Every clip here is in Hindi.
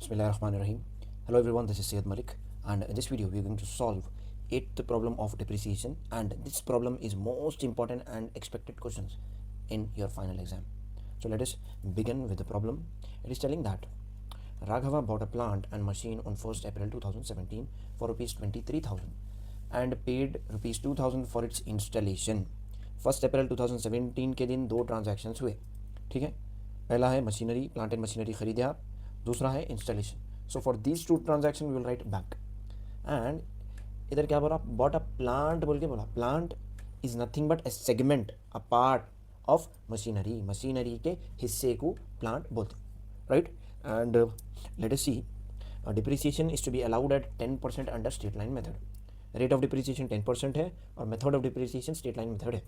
Bismillahirrahmanirrahim. Hello everyone, this is Syed Malik, and in this video we are going to solve eighth problem of depreciation, and this problem is most important and expected questions in your final exam. So let us begin with the problem. It is telling that Raghava bought a plant and machine on 1st April 2017 for rupees 23,000 and paid rupees 2,000 for its installation. 1st April 2017 के दिन दो ट्रांजैक्शंस हुए, ठीक है. पहला है मशीनरी, प्लांट एंड मशीनरी खरीदे आप, दूसरा है installation. So for these two transaction we will write bank. And इधर क्या बोला, बॉट अ प्लांट बोल के बोला. Plant is nothing but a segment, a part of machinery. Machinery के हिस्से को प्लांट बोलते, right. And let us see, depreciation is to be allowed at 10% under straight line method. Rate of depreciation 10% है और method of depreciation straight line method है.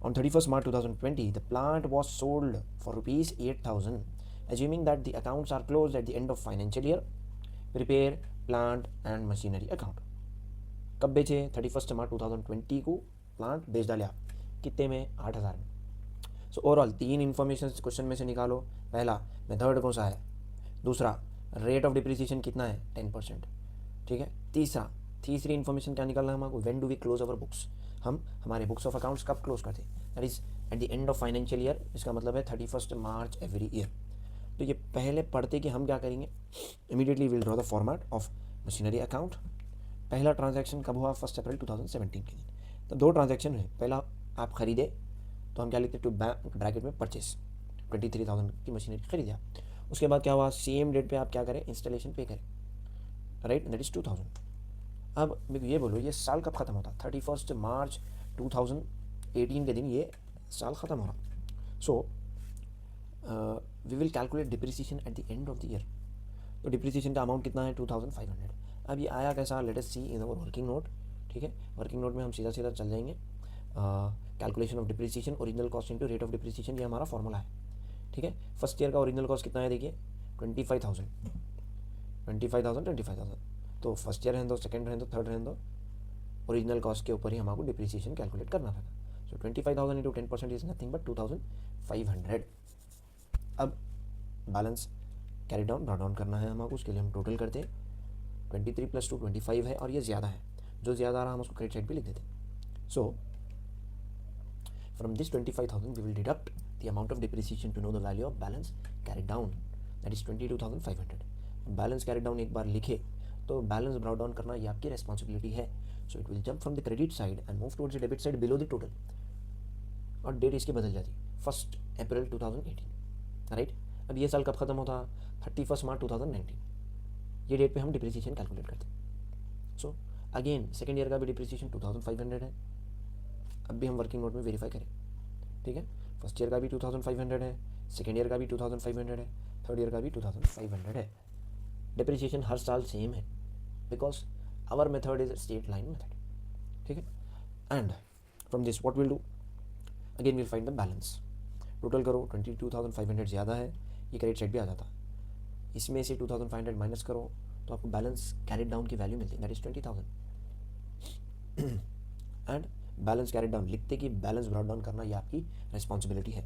On 31st March 2020, the plant was sold for rupees 8,000. Assuming that the accounts are closed at the end of financial year, prepare plant and machinery account. कब बेचे? 31st March 2020 को प्लांट बेच डाले आप. कितने में? 8,000 में. सो ओवरऑल तीन इन्फॉर्मेशन क्वेश्चन में से निकालो. पहला मेथड कौन सा है, दूसरा रेट ऑफ डिप्रिसिएशन कितना है 10%, ठीक है. तीसरी इन्फॉर्मेशन क्या निकालना है हमको, when do we close our books. हम हमारे बुक्स ऑफ अकाउंट्स कब क्लोज करते हैं, that is at the end of financial year. इसका मतलब है 31st मार्च एवरी ईयर. तो ये पहले पढ़ते कि हम क्या करेंगे. Immediately will draw the format of machinery account. पहला ट्रांजैक्शन कब हुआ, 1 अप्रैल 2017 के दिन. तो दो ट्रांजैक्शन हुए. पहला आप खरीदे तो हम क्या लिखते टू ब्रैकेट में परचेस, 23,000 की मशीनरी खरीदे आप. उसके बाद क्या हुआ, सेम डेट पे आप क्या करें, इंस्टॉलेशन पे करें, राइट, दैट इज़ 2,000. अब ये बोलो ये साल कब ख़त्म होता, 31st मार्च 2018 के दिन ये साल ख़त्म हो रहा. So we will calculate depreciation at the end of the year. तो डिप्रिसिएशन का अमाउंट कितना है, 2,500. अब ये आया कैसा, let us see in our working note, ठीक है. वर्किंग नोट में हम सीधा सीधा चल जाएंगे. Calculation of depreciation, original cost into rate of depreciation, ये हमारा फॉर्मूला है, ठीक है. फर्स्ट ईयर का ओरिजिनल कॉस्ट कितना है, देखिए 25,000. तो फर्स्ट ईयर रहने दो, सेकेंड रहने दो, थर्ड रहने दो. ओरिजिनल कॉस्ट के ऊपर ही हमको डिप्रिसिएशन कैलकुलेट करना था. सो 25,000 इंटू 10% इज नथिंग बट 2,500. अब balance carry down brought down करना है हमको. उसके लिए हम टोटल करते हैं. 23 + 2 25 है और ये ज़्यादा है. जो ज़्यादा आ रहा हम उसको क्रेडिट साइड पे लिख देते. So from this 25,000 we will deduct the amount of depreciation to know the value of balance carry down, that is 22,500. Balance carry down एक बार लिखे तो बैलेंस ब्रॉट डाउन करना ये आपकी रिस्पॉन्सिबिलिटी है. So it will jump from the credit side and move towards the debit side below the total. और डेट इसकी बदल जाती, 1 अप्रैल 2018, राइट. अब ये साल कब खत्म होता, 31st मार्च 2019. ये डेट पे हम डिप्रिसिएशन कैलकुलेट करते हैं. सो अगेन सेकेंड ईयर का भी डिप्रिसिएशन 2,500 है. अब भी हम वर्किंग नोट में वेरीफाई करें, ठीक है. फर्स्ट ईयर का भी 2,500 है, सेकेंड ईयर का भी 2,500 है, थर्ड ईयर का भी 2,500 है. डिप्रिसिएशन हर साल सेम है because our method is state line method, ठीक है. And from this what will do, again will find the balance. Total करो, 22,500 ज़्यादा है, ये क्रेडिट साइड भी आ जाता. इसमें से 2,500 माइनस करो तो आपको बैलेंस कैरिड डाउन की वैल्यू मिलती है, that is 20,000. And balance carried down लिखते कि बैलेंस ब्रॉट डाउन करना ये आपकी रिस्पॉन्सिबिलिटी है.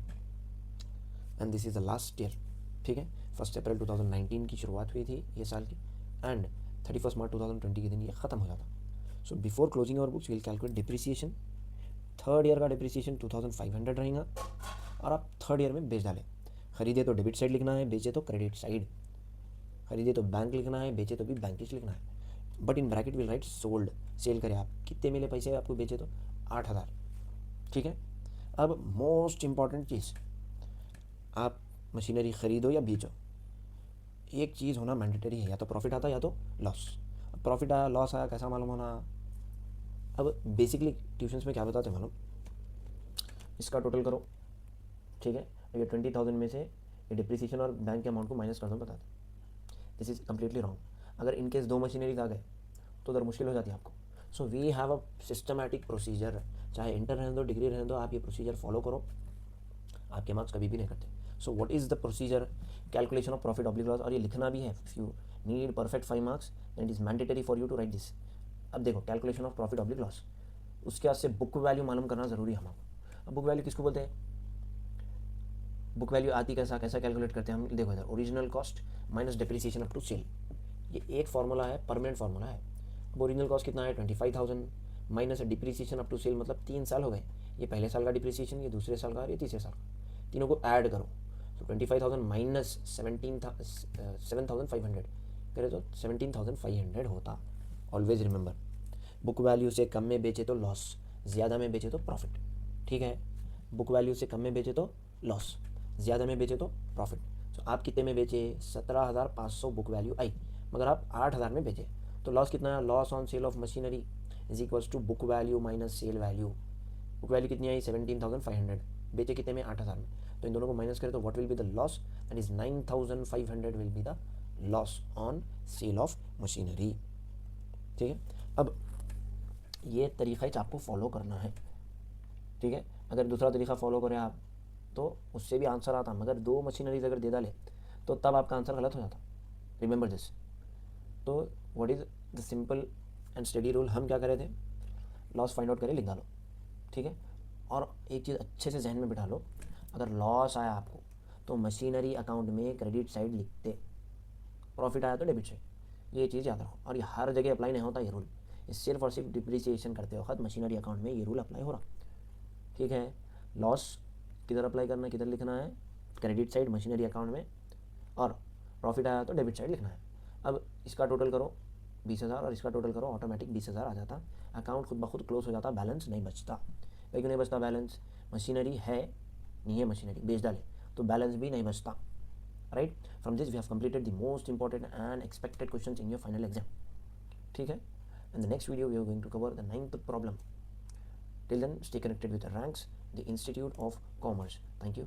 And this is the last year, ठीक है. 1 अप्रैल 2019 की शुरुआत हुई थी ये साल की एंड 31st मार्च 2020 के दिन ये ख़त्म हो जाता. So before closing our books will calculate depreciation. Third year का डिप्रिसिएशन 2,500 रहेगा और आप थर्ड ईयर में बेच डालें. खरीदे तो डेबिट साइड लिखना है, बेचे तो क्रेडिट साइड. खरीदे तो बैंक लिखना है, बेचे तो भी बैंकिश लिखना है. But in bracket will write sold. Sale करें आप, कितने मिले पैसे आपको, बेचे तो 8,000, ठीक है. अब मोस्ट इम्पॉर्टेंट चीज़, आप मशीनरी खरीदो या बेचो, एक चीज़ होना मैंडेटरी है, या तो प्रॉफिट आता या तो लॉस. प्रॉफिट आया लॉस आया कैसा मालूम होना. अब बेसिकली ट्यूशन्स में क्या बताते हैं मालूम, इसका टोटल करो, ठीक है. ये 20,000 में से ये डिप्रिसिएशन और बैंक के अमाउंट को माइनस कर दो, बताते. This is completely wrong. अगर इनकेस दो मशीनरीज आ गए तो उधर मुश्किल हो जाती है आपको. So we have a systematic procedure. चाहे इंटर रहने दो, डिग्री रहने दो, आप ये प्रोसीजर फॉलो करो, आपके मार्क्स कभी भी नहीं करते. So what is the procedure, calculation of profit oblique loss. और ये लिखना भी है. If you need perfect 5 marks that is mandatory for you to write this. अब देखो calculation of profit oblique loss, उसके बाद से बुक वैल्यू मालूम करना ज़रूरी है हमको. अब बुक वैल्यू किसको बोलते हैं, बुक वैल्यू आती कैसा कैलकुलेट करते हैं हम, देखो इधर original cost minus depreciation up to sale. ये एक फार्मूला है, परमानेंट फार्मूला है। अब ओरिजिनल कॉस्ट कितना है 25,000 minus depreciation up to sale, मतलब 3 साल हो गए। ये पहले साल का डिप्रिसिएशन, ये दूसरे साल का और ये तीसरे साल का, तीनों को ऐड करो तो 25,000 माइनस 7,500 करे तो 17,500 होता। ऑलवेज रिमेंबर, बुक वैल्यू से कम में बेचे तो लॉस, ज़्यादा में बेचे तो प्रॉफिट। ठीक है, बुक वैल्यू से कम में बेचे तो लॉस, ज़्यादा में बेचे तो प्रॉफिट। तो आप कितने में बेचे, 17,500 बुक वैल्यू आई, मगर आप 8,000 में बेचे, तो लॉस कितना है, loss on sale of machinery is equals to book value minus sale value. Book value कितनी आई 17,500, बेचे कितने में 8,000 में, तो इन दोनों को माइनस करें तो what will be the loss, that is 9,500 will be the loss on sale of machinery. ठीक है, अब ये तरीका आपको फॉलो करना है। ठीक है, अगर दूसरा तरीका फॉलो करें आप तो उससे भी आंसर आता, मगर 2 मशीनरीज अगर दे डाले तो तब आपका आंसर गलत हो जाता। Remember this. तो what is the simple and study rule, हम क्या करे थे, लॉस फाइंड आउट करें, लिख डालो। ठीक है, और एक चीज़ अच्छे से जहन में बिठा लो, अगर लॉस आया आपको तो मशीनरी अकाउंट में क्रेडिट साइड लिखते, प्रॉफिट आया तो डेबिट साइड। ये चीज़ याद रखो, और ये हर जगह अप्लाई नहीं होता ये रूल, ये सिर्फ और सिर्फ डिप्रिसिएशन करते वक्त मशीनरी अकाउंट में ये रूल अप्लाई हो रहा। ठीक है, लॉस किधर अप्लाई करना है, किधर लिखना है, क्रेडिट साइड मशीनरी अकाउंट में, और प्रॉफिट आया तो डेबिट साइड लिखना है। अब इसका टोटल करो 20,000 और इसका टोटल करो, ऑटोमेटिक 20,000 आ जाता, अकाउंट खुद ब खुद क्लोज हो जाता, बैलेंस नहीं बचता। क्यों नहीं बचता बैलेंस, मशीनरी है नहीं है, मशीनरी बेच डाले तो बैलेंस भी नहीं बचता। Right, from this we have completed the most important and expected questions in your final exam. ठीक है, in the next video we are going to cover the 9th problem. Till then, stay connected with the ranks, the Institute of Commerce. Thank you.